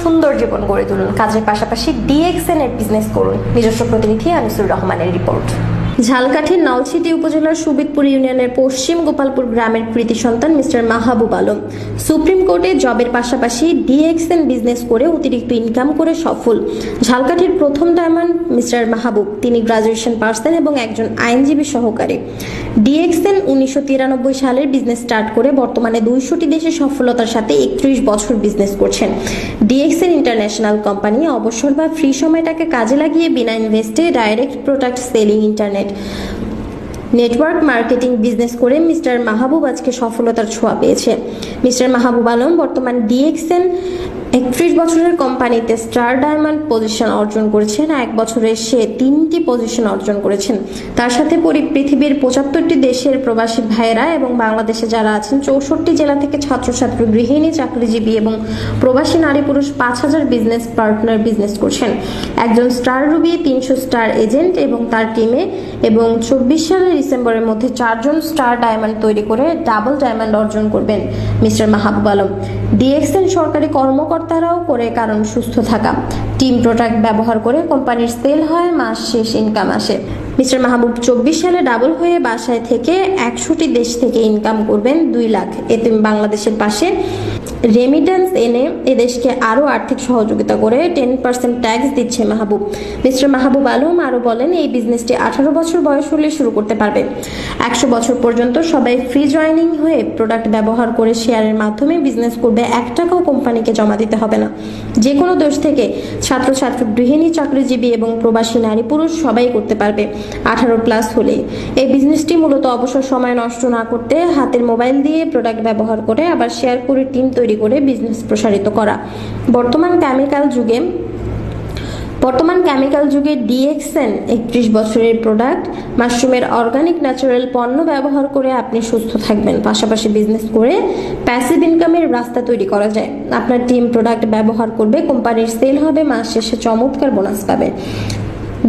সুন্দর জীবন গড়ে তুলুন। কাজের পাশাপাশি DXN এর বিজনেস করুন। নিজস্ব প্রতিনিধি আনিসুর রহমানের রিপোর্ট। ঝালকাঠির নলছিটি উপজেলার সুবিদপুর ইউনিয়নের পশ্চিম গোপালপুর গ্রামের কৃতি সন্তান মিস্টার মাহবুব আলম সুপ্রিম কোর্টে জবের পাশাপাশি DXN বিজনেস করে অতিরিক্ত ইনকাম করে সফল। ঝালকাঠির প্রথম ডায়মন্ড মিস্টার মাহবুব, তিনি গ্রাজুয়েশন পার্সন এবং একজন আইনজীবী সহকারী। DXN 1993 সালের বিজনেস স্টার্ট করে বর্তমানে 200টি দেশে সফলতার সাথে 31 বছর বিজনেস করছেন। DXN ইন্টারন্যাশনাল কোম্পানি অবসর বা ফ্রি সময়টাকে কাজে লাগিয়ে বিনা ইনভেস্টে direct product selling, internet network marketing business করে মিস্টার মাহবুব আজকে সফলতার ছোঁয়া পেয়েছে। মিস্টার মাহবুব আলম বর্তমান DXN 31 বছরের কোম্পানিতে স্টার ডায়মন্ড পজিশন অর্জন করেছেন। 1 বছরে সে 3টি পজিশন অর্জন করেছেন। তার সাথে পৃথিবীর 75টি দেশের প্রবাসী ভাইয়েরা এবং বাংলাদেশে যারা আছেন 64 জেলা থেকে ছাত্রছাত্রী, গৃহিণী, চাকরিজীবী এবং প্রবাসী নারী পুরুষ 5000 বিজনেস পার্টনার বিজনেস করছেন। একজন স্টার রুবি, 300 স্টার এজেন্ট এবং তার টিমে এবং 24 সালের ডিসেম্বরের মধ্যে 4 জন স্টার ডায়মন্ড তৈরি করে ডাবল ডায়মন্ড অর্জন করবেন মিস্টার মাহবুব আলম। DXN সরকারি কর্মকর্তারাও করে কারণ সুস্থ থাকা। টিম প্রোডাক্ট ব্যবহার করে কোম্পানির সেল হয়, মাস শেষ ইনকাম আসে। মিস্টার মাহবুব 24 সালে ডাবল হয়ে বাসায় থেকে 100টি দেশ থেকে ইনকাম করবেন 2 লাখ। এতে বাংলাদেশের পাশে রেমিটেন্স এনে এদেশকে আরও আর্থিক সহযোগিতা করে 10% ট্যাক্স দিচ্ছে মাহবুব। মিস্টার মাহবুব আলম আরও বলেন, এই বিজনেসটি 18 বছর বয়স হলে শুরু করতে পারবে। 100 বছর পর্যন্ত সবাই ফ্রি জয়েনিং হয়ে প্রোডাক্ট ব্যবহার করে শেয়ারের মাধ্যমে বিজনেস করবে। 1 টাকাও কোম্পানিকে জমা দিতে হবে না। যে কোনো দেশ থেকে ছাত্রছাত্রী, গৃহিণী, চাকরিজীবী এবং প্রবাসী নারী পুরুষ সবাই করতে পারবে 18+ হলে। এই বিজনেসটি মূলত অবসর সময় নষ্ট না করতে হাতের মোবাইল দিয়ে প্রোডাক্ট ব্যবহার করে আবার শেয়ার করে টিম তৈরি করে বিজনেস প্রসারিত করা। বর্তমান কেমিক্যাল যুগে DXN 31 বছরের প্রোডাক্ট মাশরুমের অর্গানিক ন্যাচারাল পণ্য ব্যবহার করে আপনি সুস্থ থাকবেন। পাশাপাশি বিজনেস করে প্যাসিভ ইনকামের রাস্তা তৈরি করা যায়। আপনার টিম প্রোডাক্ট ব্যবহার করবে, কোম্পানির সেল হবে, মাস শেষে চমৎকার বোনাস পাবে।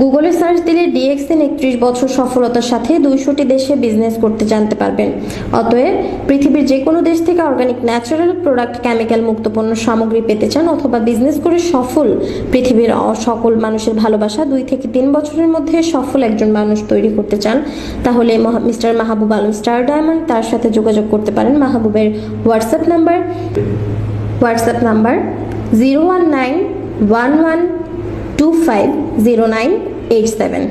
গুগলে সার্চ দিলে DXN 31 বছর সফলতার সাথে 200টি দেশে বিজনেস করতে জানতে পারবেন। অতএব পৃথিবীর যে কোনো দেশ থেকে অর্গানিক ন্যাচারাল প্রোডাক্ট, কেমিক্যাল মুক্ত পণ্য সামগ্রী পেতে চান অথবা বিজনেস করে সফল পৃথিবীর সকল মানুষের ভালোবাসা 2 থেকে 3 বছরের মধ্যে সফল একজন মানুষ তৈরি করতে চান, তাহলে mister Mahbub Alam star diamond তার সাথে যোগাযোগ করতে পারেন। মাহবুবের হোয়াটসঅ্যাপ নাম্বার 01911250987।